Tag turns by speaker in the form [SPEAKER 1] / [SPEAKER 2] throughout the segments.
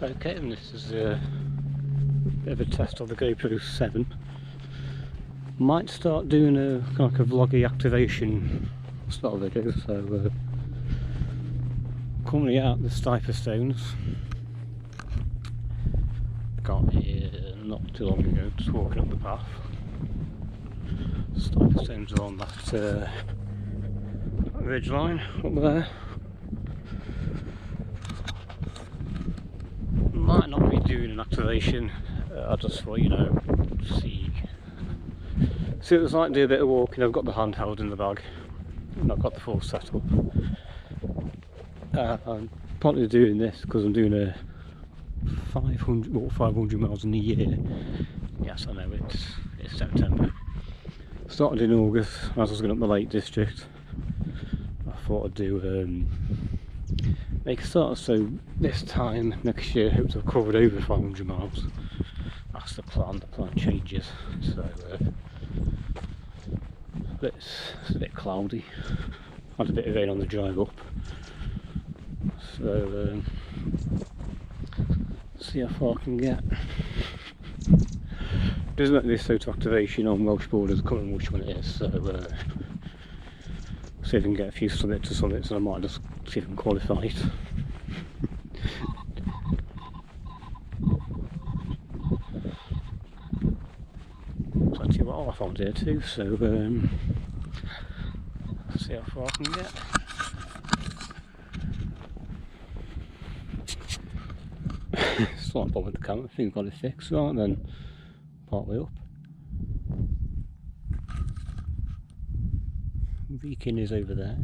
[SPEAKER 1] Okay, and this is a bit of a test of the GoPro 7. Might start doing a kind of like a vloggy activation style video, so currently at the Stiperstones. Got here not too long ago, just walking up the path. Stiperstones are on that ridge line up there. Might not be doing an activation, I just thought, you know, see what it's like, do a bit of walking. I've got the handheld in the bag, and I've got the full setup. I'm partly doing this because I'm doing a 500 miles in a year. Yes, I know, it's September. Started in August, as I was going up the Lake District. I thought I'd do make a start, so this time next year I hope to have covered over 500 miles. That's the plan changes. So it's a bit cloudy. Had a bit of rain on the drive up. So see how far I can get. Doesn't make this SOTA activation on Welsh borders, I can't remember which one it is, so see if I can get a few summits to summits, and I might just see if I can qualify it. Plenty of wildlife on here too, so see how far I can get. Slight problem with the camera, I think I've got it fixed, right, and then part way up. Beacon is over there,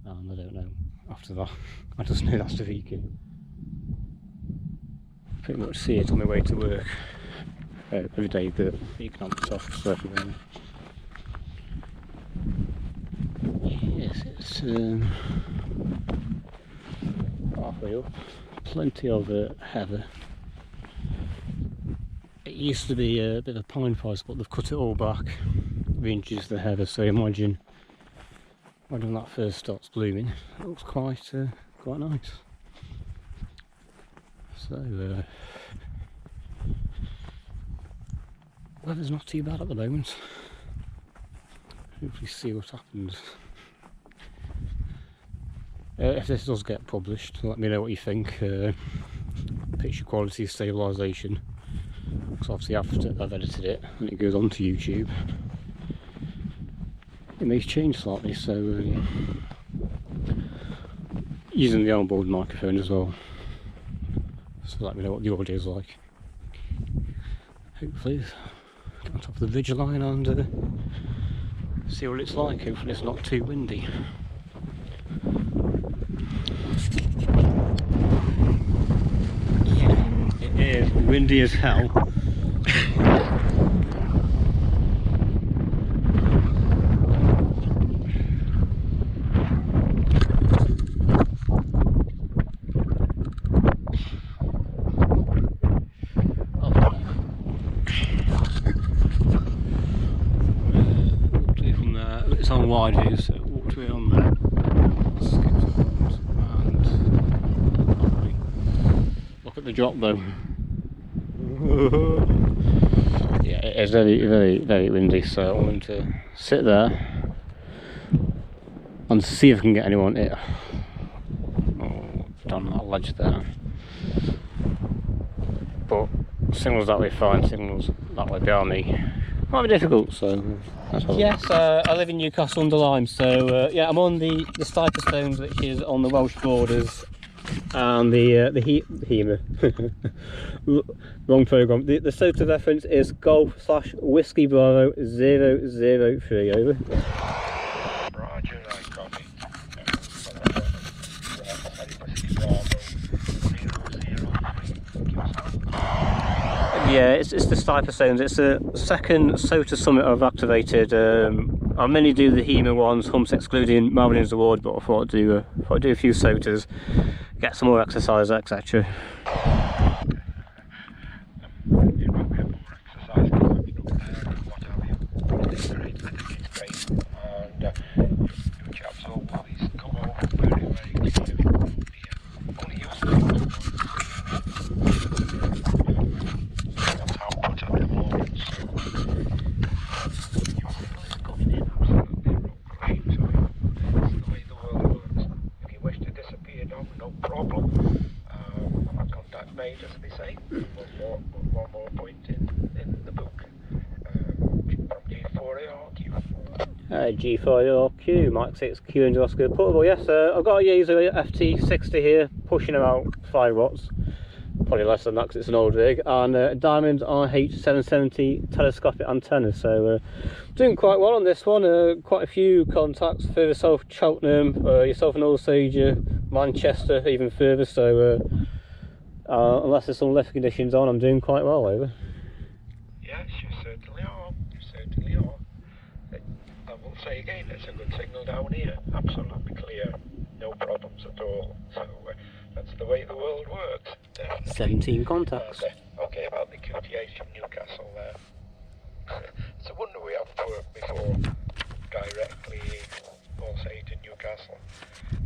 [SPEAKER 1] and I don't know after that. I just know that's the beacon. Pretty much see it on my way to work every day, the beacon on the top, so yes, it's halfway up. Plenty of heather. It used to be a bit of a pine forest, but they've cut it all back, reintroduced the heather, so imagine when that first starts blooming, it looks quite nice. So weather's not too bad at the moment. Hopefully see what happens. If this does get published, let me know what you think. Picture quality stabilisation, because obviously after I've edited it and it goes onto YouTube, it may change slightly, so using the onboard microphone as well, so let me know what the audio is like. Hopefully get on top of the ridge line and see what it's like. Hopefully it's not too windy. Yeah, it is windy as hell. It's on wide view, so walked away on there, and look at the drop though. Yeah, it is very windy, so I'm going to sit there and see if I can get anyone down that ledge there. But signals that way fine, signals that way behind me might be difficult, so yes, I live in Newcastle under Lyme, so yeah, I'm on the Stiperstones, which is on the Welsh borders, and the HEMA. Wrong programme. The SOTA reference is Golf/Whiskey Bravo 003, over.
[SPEAKER 2] Roger, I copy.
[SPEAKER 1] Yeah, it's the Stiperstones. It's the second SOTA summit I've activated. I mainly do the HEMA ones, humps excluding Marvin's Award, but I thought I'd do a few SOTAs, get some more exercise, etc.
[SPEAKER 2] made us the same. One more point in the book. From G4ARQ.
[SPEAKER 1] G4ARQ, Mike 6 Q and Oscar portable. Yes, I've got a Yaesu FT60 here, pushing about 5 watts. Probably less than that because it's an old rig, and a Diamond RH770 telescopic antenna, so doing quite well on this one. Quite a few contacts further south, Cheltenham, yourself in Alsager, Manchester, even further, so unless there's some left conditions on, I'm doing quite well over.
[SPEAKER 2] Yes, you certainly are, you certainly are. I will say again, it's a good signal down here, absolutely clear, no problems at all, so that's the way the world works.
[SPEAKER 1] 17 contacts.
[SPEAKER 2] Okay, about the QTH from Newcastle there. It's a wonder we haven't worked before directly, or say to Newcastle.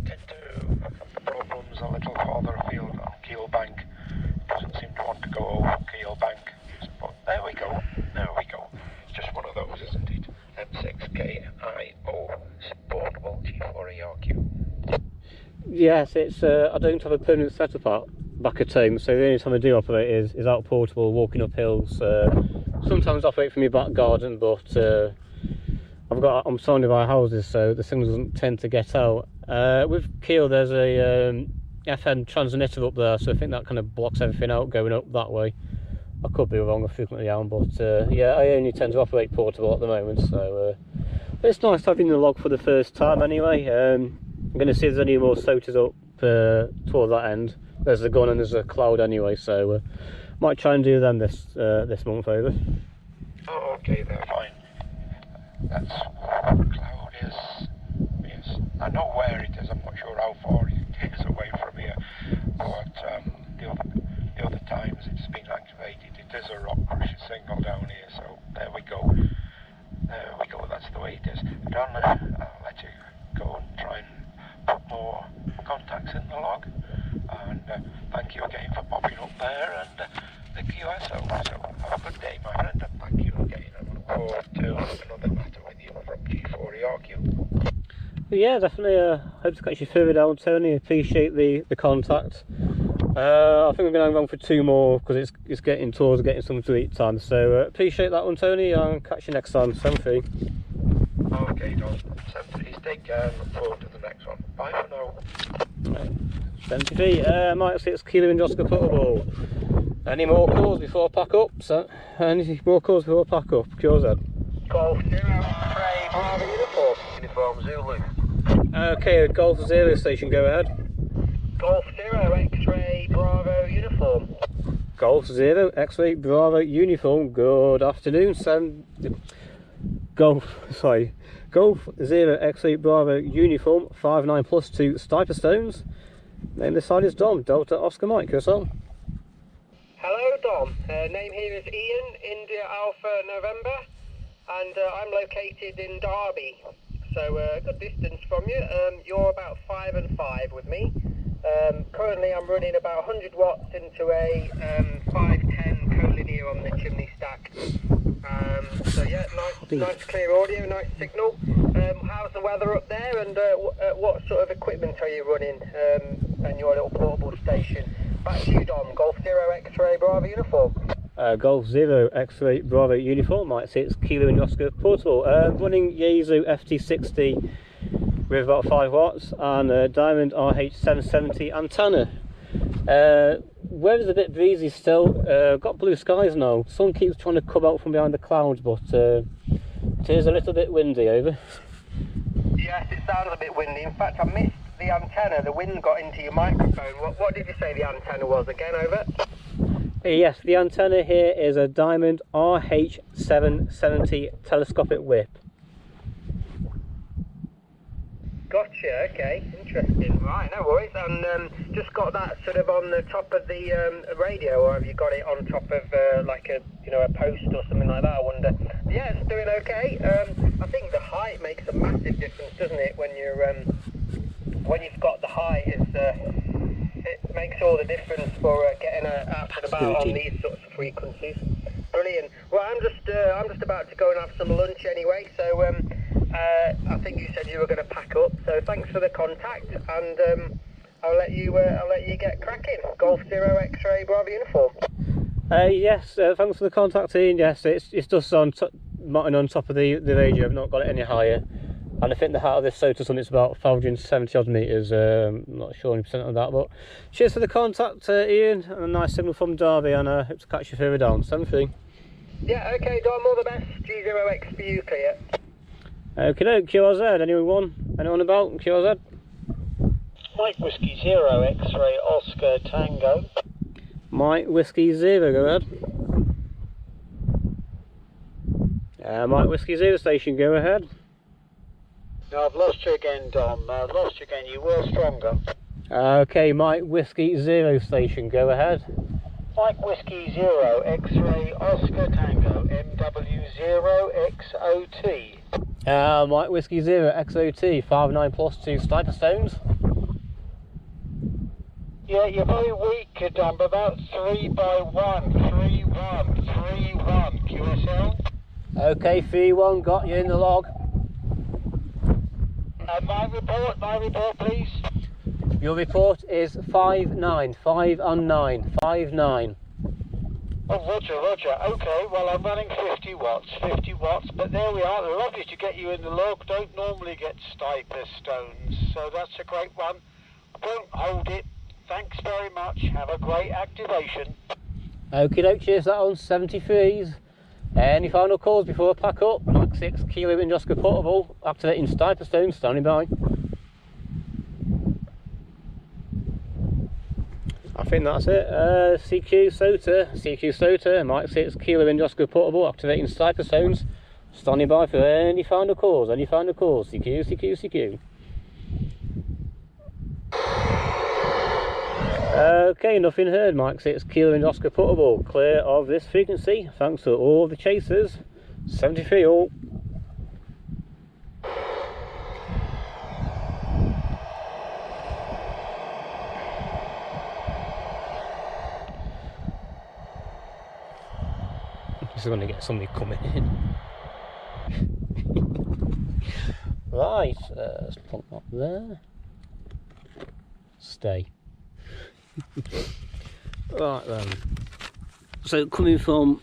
[SPEAKER 2] Tend to have problems a little farther afield on Keel Bank. Doesn't seem to want to go over Keel Bank. But there we go, there we go. It's just one of those, isn't it? M6KIO, supportable G4ARQ.
[SPEAKER 1] Yes, it's I don't have a permanent setup out back at home, so the only time I do operate is out portable, walking up hills. Sometimes operate from my back garden, but I'm surrounded by houses, so the signal doesn't tend to get out. With Keel, there's a FM transmitter up there, so I think that kind of blocks everything out going up that way. I could be wrong, I frequently am, but yeah, I only tend to operate portable at the moment, so but it's nice having the log for the first time anyway. I'm going to see if there's any more SOTAs up towards that end. There's the gun and there's a cloud anyway, so might try and do them this month over.
[SPEAKER 2] Oh, okay, they're fine. That's cloud is. Yes, I know where it is. I'm not sure how far it is away from here, but the other times it's been activated. It is a rock crusher signal down here, so there we go. There we go. That's the way it is. John, I'll let you go and try and put more contacts in the log. And thank you again for popping up there and the QSO. So have a good day, my friend, and thank you again. I look forward to another matter with you from G4ARQ.
[SPEAKER 1] Yeah, definitely. Hope to catch you further down, Tony. Appreciate the contact. I think we're going to hang on for 2 more because it's getting towards getting something to eat time. So appreciate that one, Tony, and catch you next time. 7-3.
[SPEAKER 2] Okay, Don. 7-3. Take care and look forward to the next one. Bye for now.
[SPEAKER 1] Right. 73, Mike 6 Kilo and Oscar football. Any more calls before I pack up? So, any more calls before I pack up? Yours, Ed.
[SPEAKER 2] Golf 0, Trey, Bravo, Uniform Zulu.
[SPEAKER 1] Okay, Golf 0 station, go ahead.
[SPEAKER 2] Golf 0, X-ray, Bravo, Uniform.
[SPEAKER 1] Golf 0, X-ray, Bravo, Uniform. Good afternoon, Golf 0, X-ray, Bravo, Uniform, 59 plus 2 Stiperstones. Name this side is Dom, Delta Oscar Mike, yourself.
[SPEAKER 3] Hello Dom, name here is Ian, India Alpha November, and I'm located in Derby, so a good distance from you. You're about 5 and 5 with me. Currently I'm running about 100 watts into a 510 collinear on the chimney stack. So yeah, nice clear audio, nice signal. How's the weather up there, and what sort of equipment are you running and your little portable station? Back to you, Dom. Golf 0 X-ray Bravo Uniform.
[SPEAKER 1] Golf 0 X-ray Bravo Uniform, Mike 6 Kilo and Oscar portable. Running Yaesu FT60 with about 5 watts and a Diamond RH770 antenna. Weather's a bit breezy still. Got blue skies now. Sun keeps trying to come out from behind the clouds, but it is a little bit windy over.
[SPEAKER 3] Yes, it sounds a bit windy. In fact, I missed the antenna. The wind got into your microphone. What did you say the antenna was again, over?
[SPEAKER 1] Yes, the antenna here is a Diamond RH770 telescopic whip.
[SPEAKER 3] Gotcha, okay, interesting. Right, no worries. And just got that sort of on the top of the radio, or have you got it on top of like a a post or something like that, I wonder? Yeah, it's doing okay. I think the height makes a massive difference, doesn't it, when you're when you've got the height? It makes all the difference for getting out and about on these sorts of frequencies. Brilliant. Well, I'm just about to go and have some lunch anyway, so I think you said you were going to pack up, so thanks for the contact, and I'll let you get cracking. Golf 0 X-ray Bravo uniform.
[SPEAKER 1] Yes, thanks for the contact, Ian. Yes, it's just on mounting on top of the radio. I've not got it any higher, and I think the height of this SOTA something's about 1,070 odd metres. I'm not sure 100% on that, but cheers for the contact, Ian, and a nice signal from Derby, and I hope to catch you further down. 7-3.
[SPEAKER 3] Yeah, okay, Dom, all the best. G0X for you, clear.
[SPEAKER 1] Okay, no, QRZ, anyone about QRZ?
[SPEAKER 4] Mike Whiskey 0 X-ray Oscar Tango.
[SPEAKER 1] Mike Whiskey 0, go ahead. Mike Whiskey 0 station, go ahead.
[SPEAKER 4] No, I've lost you again, Dom. I've lost you again. You were stronger.
[SPEAKER 1] Okay, Mike Whiskey 0 station, go ahead.
[SPEAKER 4] Mike Whiskey 0 X-ray Oscar Tango MW0XOT.
[SPEAKER 1] Mike Whiskey 0 XOT 59 plus to Stiperstones.
[SPEAKER 4] Yeah, you're very weak, Dom. About 3 by 1. 3-1. 3-1. QSL.
[SPEAKER 1] Okay, 3-1, got you in the log.
[SPEAKER 4] My report, please.
[SPEAKER 1] Your report is 5-9, 5 and 9, 5-9.
[SPEAKER 4] Oh, roger. Okay, well, I'm running 50 watts, but there we are. Lovely to get you in the log. Don't normally get Stiperstones, so that's a great one. Won't hold it. Thanks very much. Have a great activation.
[SPEAKER 1] Okie doke, cheers, that on 73s. Any final calls before I pack up? Mach 6 kilo Indosca portable, activating Stiperstones, standing by. I think that's it. CQ SOTA, Mach 6 kilo Indosca portable, activating Stiperstones, standing by for any final calls, CQ. Okay, nothing heard. Mike 6 kilo Indosca portable, clear of this frequency. Thanks to all the chasers. 73 all. This is going to get somebody coming in. Right, let's plonk that there. Stay. Right then, so coming from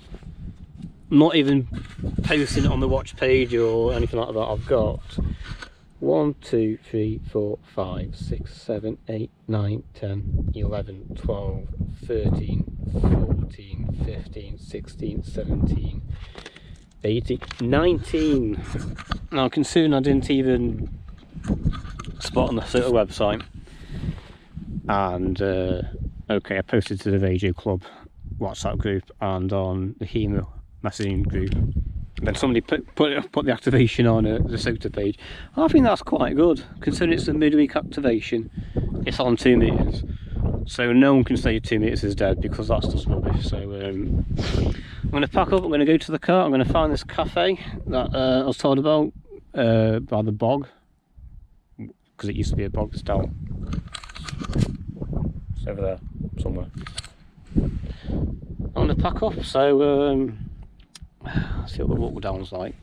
[SPEAKER 1] not even posting it on the watch page or anything like that, I've got 1, 2, 3, 4, 5, 6, 7, 8, 9, 10, 11, 12, 13, 14, 15, 16, 17, 18, 19. Now considering I didn't even spot on the SOTA website, and okay, I posted to the Radio Club WhatsApp group and on the HEMA messaging group. Then somebody put the activation on the SOTA page. I think that's quite good, considering it's a midweek activation. It's on 2 meters, so no one can say 2 meters is dead, because that's just rubbish. So I'm going to pack up. I'm going to go to the car. I'm going to find this cafe that I was told about by the bog, because it used to be a bog. It's down. It's over there somewhere. I'm going to pack up, so see what the walk down's like.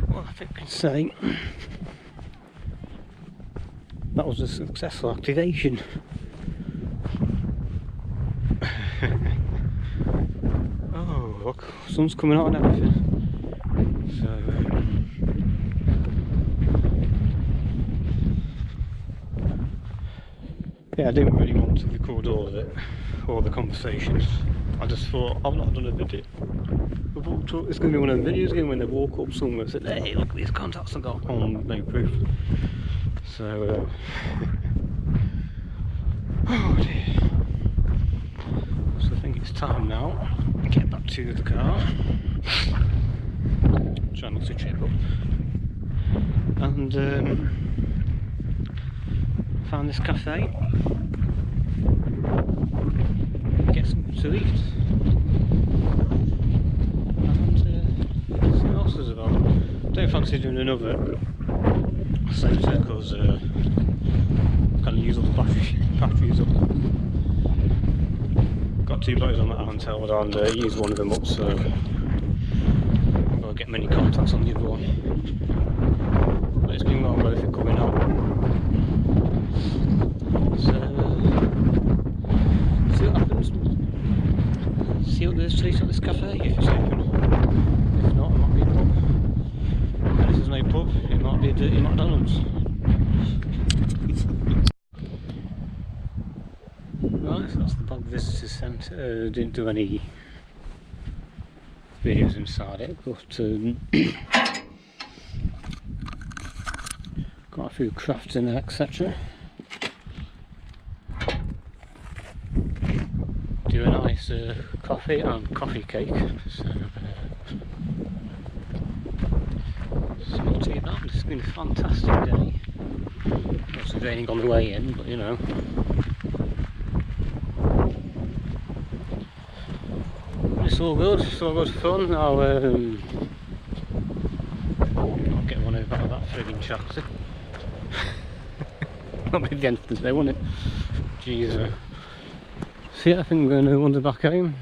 [SPEAKER 1] Well, I think I can say that was a successful activation. Oh, look, sun's coming out and everything. So, yeah, I didn't really want to record all of it, all the conversations. I just thought, I've not done a video. It's going to be one of the videos again when they walk up somewhere and say, hey, look at these contacts I've got on, no proof. So, oh dear. So I think it's time now to get back to the car. Try not to trip up. And found this cafe. Get something to eat. And see what else is about. Don't fancy doing another SOTA because use all the batteries up. Got 2 batteries on that handheld and used one of them up, so I'll get many contacts on the other one. But it's been well worth it coming out. So see what happens. See what there's to eat at this cafe if it's open. If not, it might be a pub. And if there's no pub, it might be a dirty McDonald's. Right, so that's the Bog Visitor Centre. Didn't do any videos inside it, but got a few crafts in there, etc. Do a nice coffee and coffee cake. So, salty that. It's been a fantastic day. It's raining on the way in, but you know. It's all good fun. I'll get one over out of that frigging chassis. That'll be the end of the day, won't it? Jeez. So yeah, I think I'm going to wander back home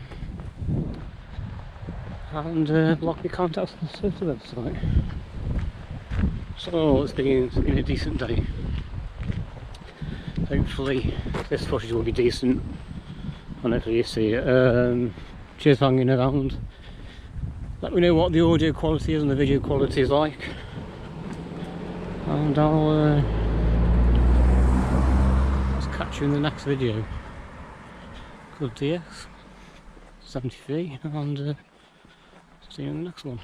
[SPEAKER 1] and block my contacts on the SOTA website. So it's been a decent day. Hopefully this footage will be decent and hopefully you see it. Cheers for hanging around. Let me know what the audio quality is and the video quality is like, and I'll catch you in the next video. Good DS 73, and see you in the next one.